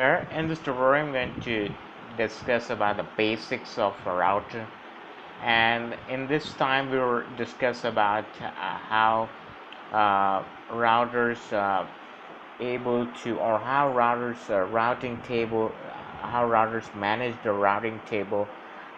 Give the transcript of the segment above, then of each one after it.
There, in this tutorial, I'm going to discuss about the basics of a router, and in this time we will discuss about how routers able to, or how routers routing table, how routers manage the routing table,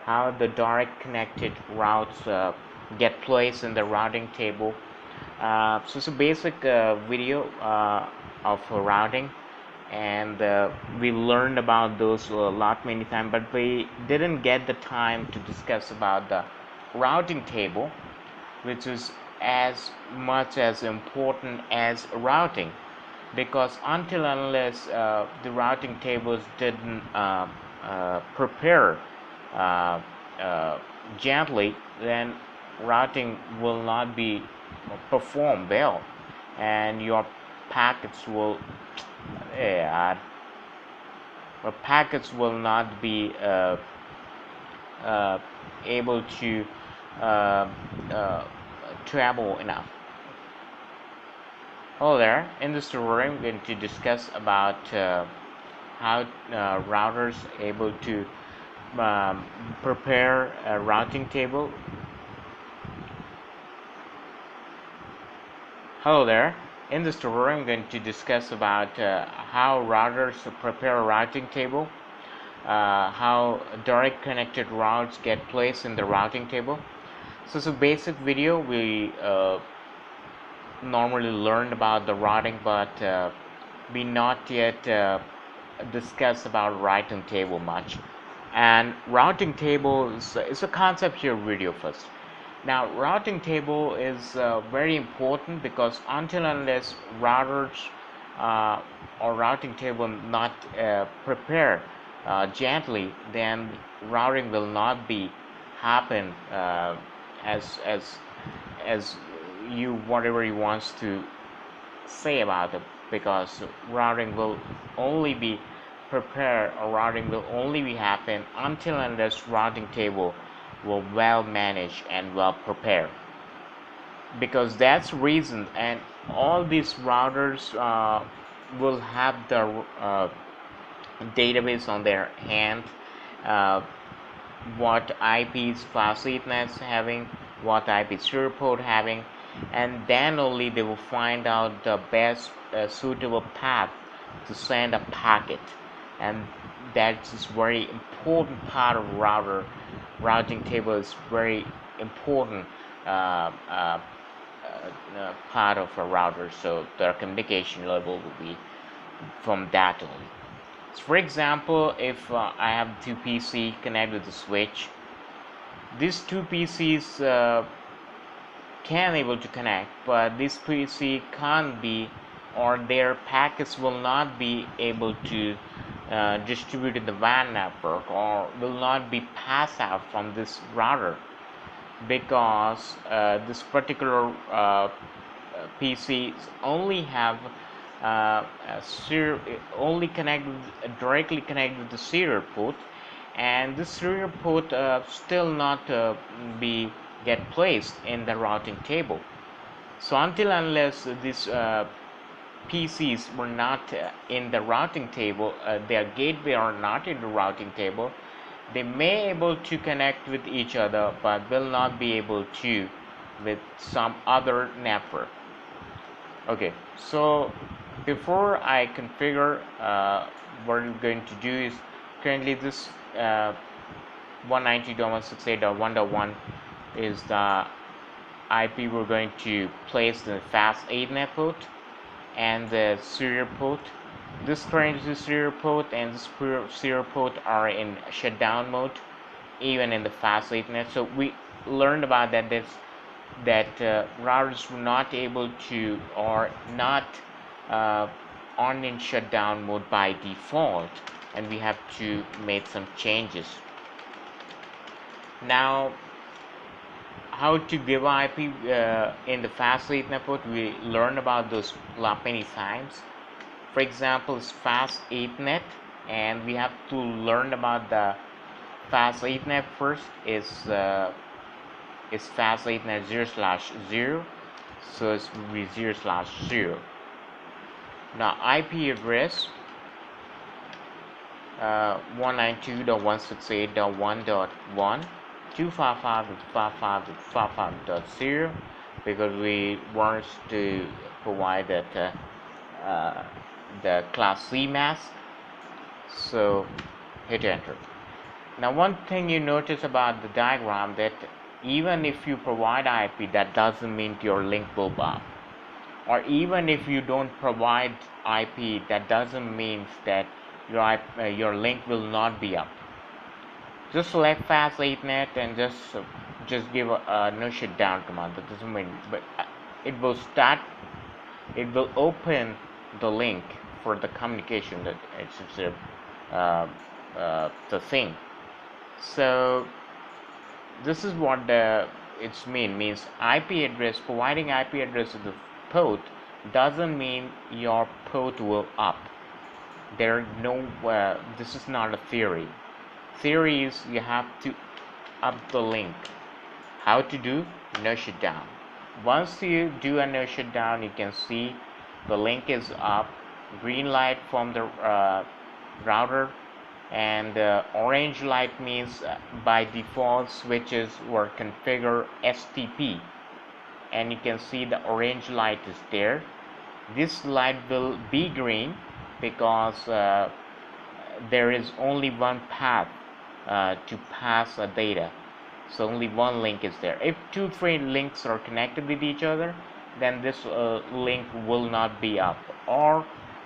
how the direct connected routes get placed in the routing table. So it's a basic video of routing, and we learned about those a lot many times, but we didn't get the time to discuss about the routing table, which is as much as important as routing, because until unless the routing tables didn't prepare uh, uh, gently, then routing will not be perform well, and your packets will yeah, packets will not be uh, able to uh, uh, travel enough. Hello there. In this tutorial, I'm going to discuss about how routers able to prepare a routing table. Hello there. In this tutorial, I'm going to discuss about how routers prepare a routing table, how direct connected routes get placed in the routing table. So it's a basic video. We normally learned about the routing, but we not yet discuss about routing table much. And routing table is a concept here video first. Now routing table is very important, because until unless routers or routing table not prepare gently, then routing will not be happen as you whatever you wants to say about it, because routing will only be prepared, or routing will only be happen until unless routing table will well managed and well prepared, because that's reason. And all these routers will have the database on their hand, uh, what IPs fast Ethernet having, what IP serial port having, and then only they will find out the best suitable path to send a packet. And that is very important part of routing table is very important part of a router, so their communication level will be from that only. So for example, if I have two PC connected with the switch, these two PCs can able to connect, but this PC can't be, or their packets will not be able to distribute in the WAN network, or will not be passed out from this router, because this particular PCs only have only directly connected with the serial port, and this serial port still not be get placed in the routing table. So until unless these PCs were not in the routing table, their gateway are not in the routing table, they may able to connect with each other, but will not be able to with some other network. Okay, so before I configure, what I'm going to do is, currently this 192.168.1.1 is the IP we're going to place the fast Ethernet port and the serial port. This currently is serial port, and this serial port are in shutdown mode, even in the fast Ethernet. So we learned about that routers were not able to, or not on in shutdown mode by default, and we have to make some changes. Now, how to give IP in the fast Ethernet port, we learned about those many times. For example, it's fast Ethernet, and we have to learn about the fast Ethernet first. Is fast Ethernet 0/0, so it's 0/0. Now IP address, 192.168.1.1, 255.55.55.0, because we want to provide that the class C mask. So hit enter. Now one thing you notice about the diagram, that even if you provide IP, that doesn't mean your link will be up. Or even if you don't provide IP, that doesn't mean that your link will not be up. Just select fast 8net and just give a no shutdown command. That doesn't mean, but it will open the link for the communication, that it's the thing. So this is what it's means IP address, providing IP address to the port doesn't mean your port will up. This is not a theory. Theory is you have to up the link. How to do? No shutdown. Once you do a no shutdown, you can see the link is up, green light from the router, and orange light means by default switches were configured STP, and you can see the orange light is there. This light will be green because there is only one path to pass a data, so only one link is there. If 2-3 links are connected with each other, then this link will not be up, or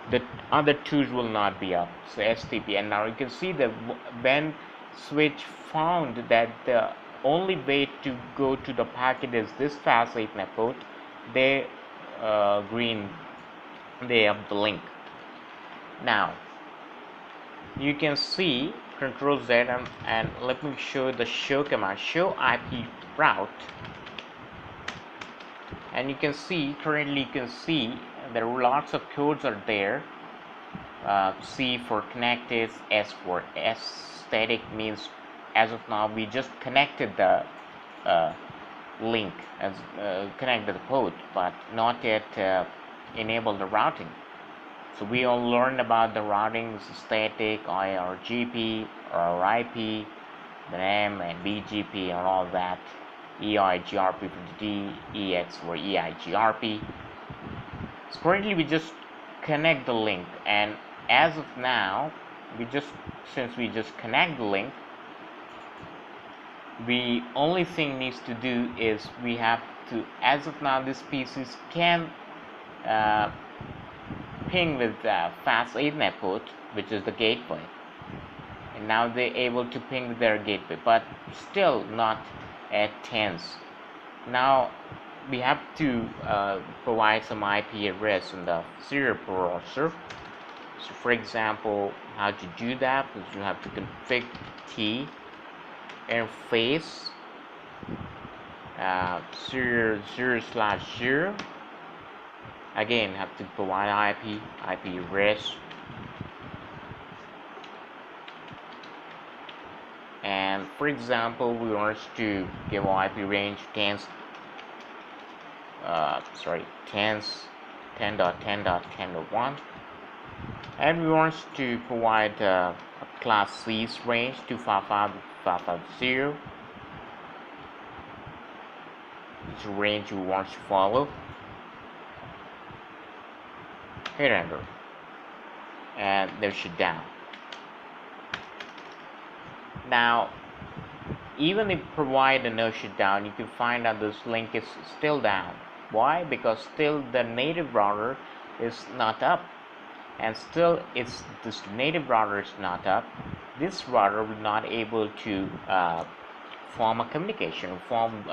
the other twos will not be up, so STP. And now you can see that when switch found that the only way to go to the packet is this fast 8net port, they up the link. Now you can see Control Z, and let me show the show command, show IP route, and you can see currently there are lots of codes are there. C for connected, S for static, means as of now we just connected the link, as connected the port, but not yet enabled the routing. So we all learned about the routings: static, IRGP, or IP, the name, and BGP, and all that. EIGRP for the D, EX for EIGRP. So currently we just connect the link, and as of now since we just connect the link, the only thing needs to do is we have to, as of now this PCs can ping with fast 8net port, which is the gateway, and now they're able to ping with their gateway, but still not at tens. Now we have to provide some IP address in the serial processor. So for example, how to do that is you have to config T interface 0/0. Again, have to provide IP address, and for example we want to give our IP range 10.10.10.1, and we want to provide a class C's range 255.550, which range we want to follow. Hit enter, and they're shut down. Now even if provide a no shutdown, you can find out this link is still down. Why? Because still the native router is not up, and still this native router is not up. This router will not able to form a communication, form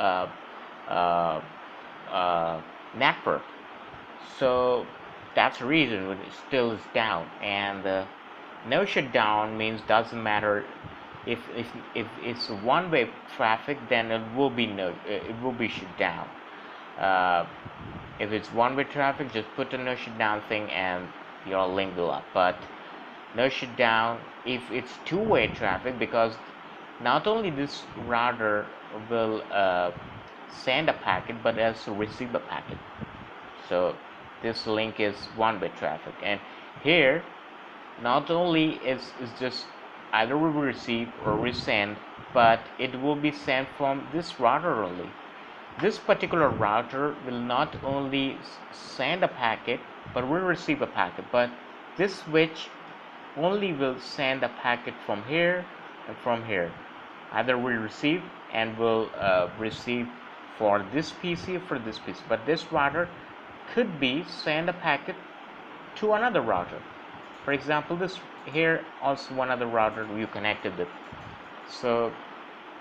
network. So that's the reason it still is down. And no shutdown means doesn't matter if it's one-way traffic, then it will be shut down. If it's one-way traffic, just put the no shutdown thing and your link will up. But no shutdown if it's two-way traffic, because not only this router will send a packet but also receive a packet. So this link is one-way traffic, and here not only is just either will receive or resend, but it will be sent from this router only. This particular router will not only send a packet but will receive a packet, but this switch only will send a packet from here and from here. Either will receive and will receive for this PC or for this PC, but this router could be send a packet to another router. For example, this here also one other router you connected with. So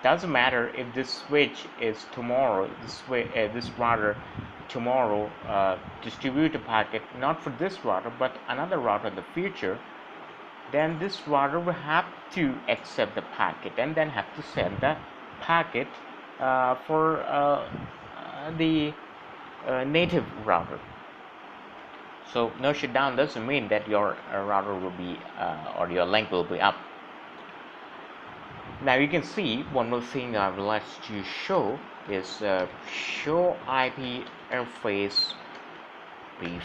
doesn't matter if this switch is tomorrow, this router tomorrow distribute a packet not for this router but another router in the future, then this router will have to accept the packet and then have to send the packet for the native router. So no shutdown doesn't mean that your router will be or your link will be up. Now you can see one more thing I would like to show is show IP interface brief.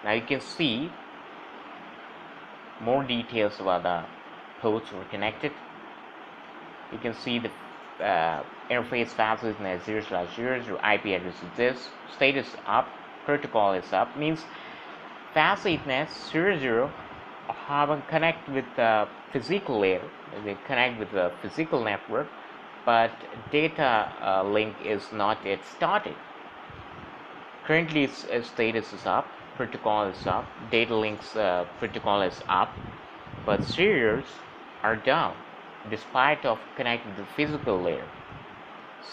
Now you can see more details about the ports were connected. You can see the interface facility 0/0, your IP address is this, status up, protocol is up, means facility 00 have a connect with the physical layer, they connect with the physical network, but data link is not yet started. Currently its status is up, protocol is up, data links protocol is up, but serials are down despite of connected to the physical layer.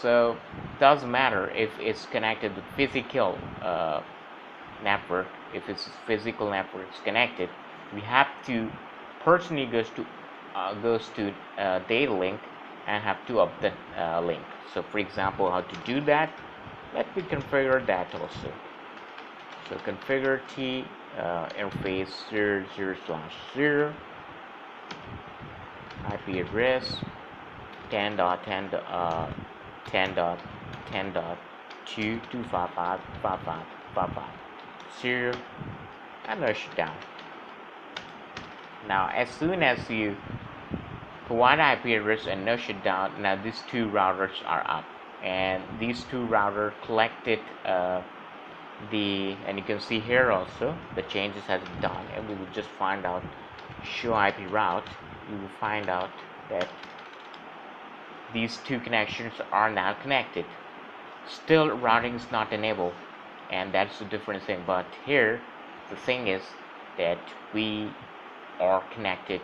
So doesn't matter if it's connected to physical network. If it's physical network is connected, we have to personally goes to data link and have to up the link. So for example, how to do that, let me configure that also. So configure T interface 00/0 IP address 10.10.10.10.2255555 and no shutdown. Now as soon as you provide IP address and no shutdown, now these two routers are up, and these two routers collected and you can see here also the changes has been done, and we will just find out show IP route. You will find out that these two connections are now connected. Still routing is not enabled, and that's the different thing. But here the thing is that we are connected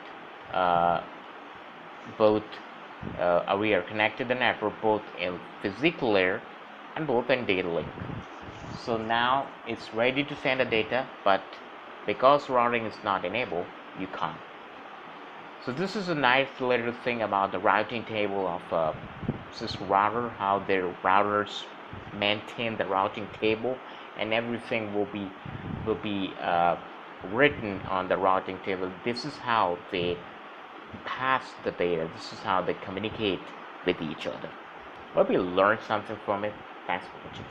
we are connected the network both in physical layer and both in data link. So now it's ready to send the data, but because routing is not enabled, you can't. So this is a nice little thing about the routing table of Cisco router, how their routers maintain the routing table, and everything will be written on the routing table. This is how they pass the data. This is how they communicate with each other. Hope you learned something from it. Thanks for watching.